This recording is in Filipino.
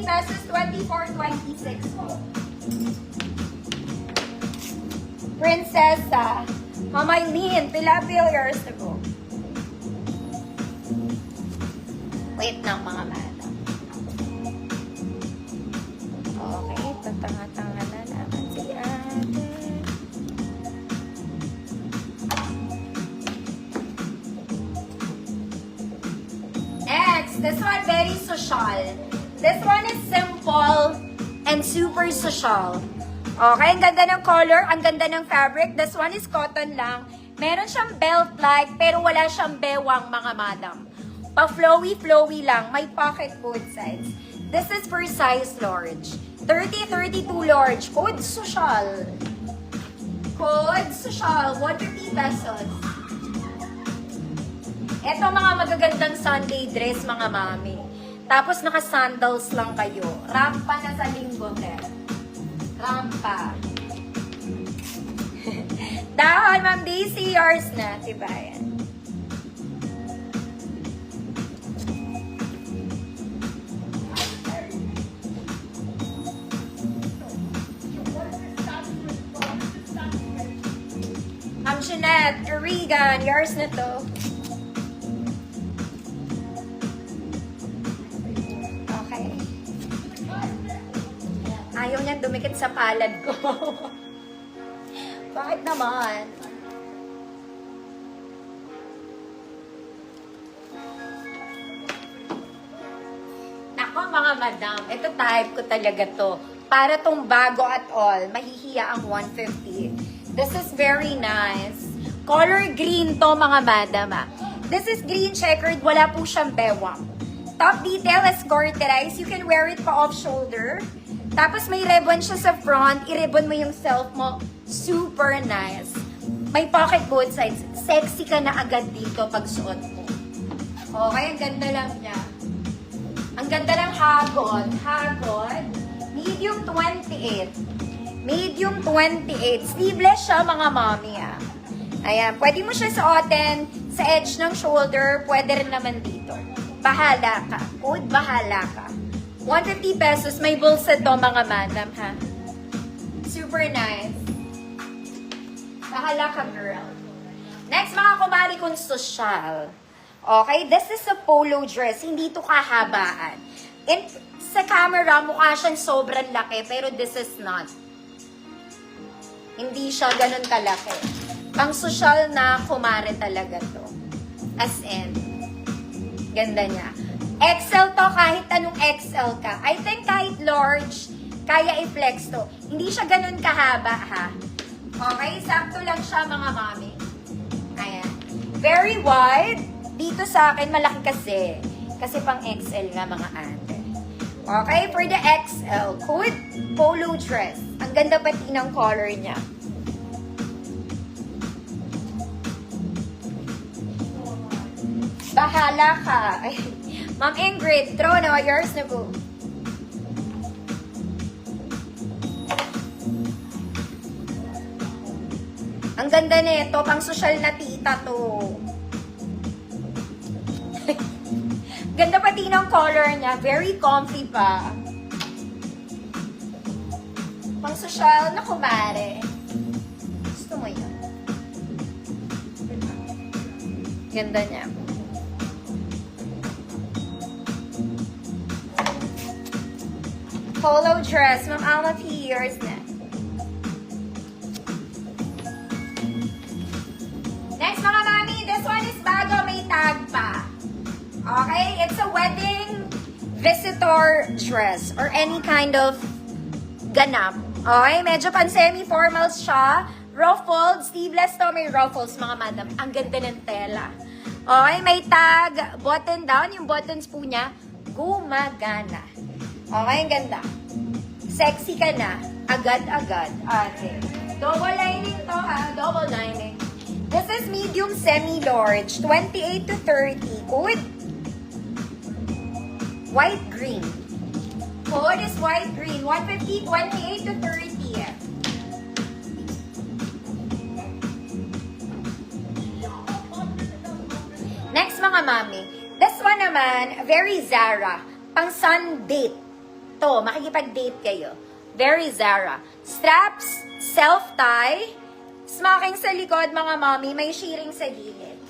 pesos, 24, 26 po. Prinsesa. Mamaylin, tilapia years ago. Wait lang mga madam. Okay, tatanga-tanga na naman si ate. Next, this one very social. This one is simple and super social. Okay, ang ganda ng color, ang ganda ng fabric. This one is cotton lang. Meron siyang belt-like, pero wala siyang bewang, mga madam. Pa-flowy-flowy lang. May pocket both sides. This is for size large. 30-32 large. Code social. Code social. 150 pesos. Ito mga magagandang Sunday dress, mga mami. Tapos naka-sandals lang kayo. Rampa na sa linggo, Rampa. Dahon, Ma'am Daisy, yours na. Diba yan? Ma'am Jeanette, Regan, yours na to. Ayaw niyan dumikit sa palad ko. Bakit naman? Nako mga madam, ito type ko talaga to. Para tong bago at all, mahihiya ang 150. This is very nice. Color green to mga madam. This is green checkered, wala po siyang bewang. Top detail is garterized. You can wear it pa off shoulder. Tapos may ribbon siya sa front, i-ribbon mo yung self mo. Super nice. May pocket both sides. Sexy ka na agad dito pag suot mo. Okay, ang ganda lang niya. Ang ganda lang hagod. Hagod. Medium 28. Medium 28. Sleeveless siya mga mommy Ayan, pwede mo siya suotin sa edge ng shoulder. Pwede rin naman dito. Bahala ka. Code bahala ka. 150 pesos. May bulsa to mga madam, ha? Super nice. Bahala ka, girl. Next, mga kumari kong social. Okay, this is a polo dress. Hindi to kahabaan. Sa camera, mukha siyang sobrang laki, pero this is not. Hindi siya ganun kalaki. Pang social na kumari talaga to. As in, ganda niya. XL to, kahit anong XL ka. I think kahit large, kaya i-flex to. Hindi siya ganun kahaba, ha? Okay, sakto lang siya, mga mami. Ayan. Very wide. Dito sa akin, malaki kasi. Kasi pang XL nga, mga ate. Okay, for the XL, code polo dress. Ang ganda pati ng color niya. Bahala ka. Ma'am Ingrid, throw na, yours na po. Ang ganda nito, pang social na tita to. Ganda pati ng color niya, very comfy pa. Pang social na kumare. Gusto mo yun? Ganda niya. Polo dress, Ma'am Alma P, yours na. Next mga mami, this one is bago, may tag pa. Okay, it's a wedding visitor dress or any kind of ganap. Okay, medyo pan-semi-formals siya. Ruffled, sleeveless to, may ruffles mga madam. Ang ganda ng tela. Okay, may tag, button down. Yung buttons po niya, gumagana. Okay, ang ganda. Sexy ka na. Agad-agad. Ate. Double lining to ha. Double lining. This is medium semi-large. 28 to 30. Code? White green. Code is white green. 150, 28 to 30. Next mga mami. This one naman, very Zara. Pang sun date. To, makikipag-date kayo. Very Zara. Straps, self-tie, smocking sa likod, mga mommy, may shearing sa gilid.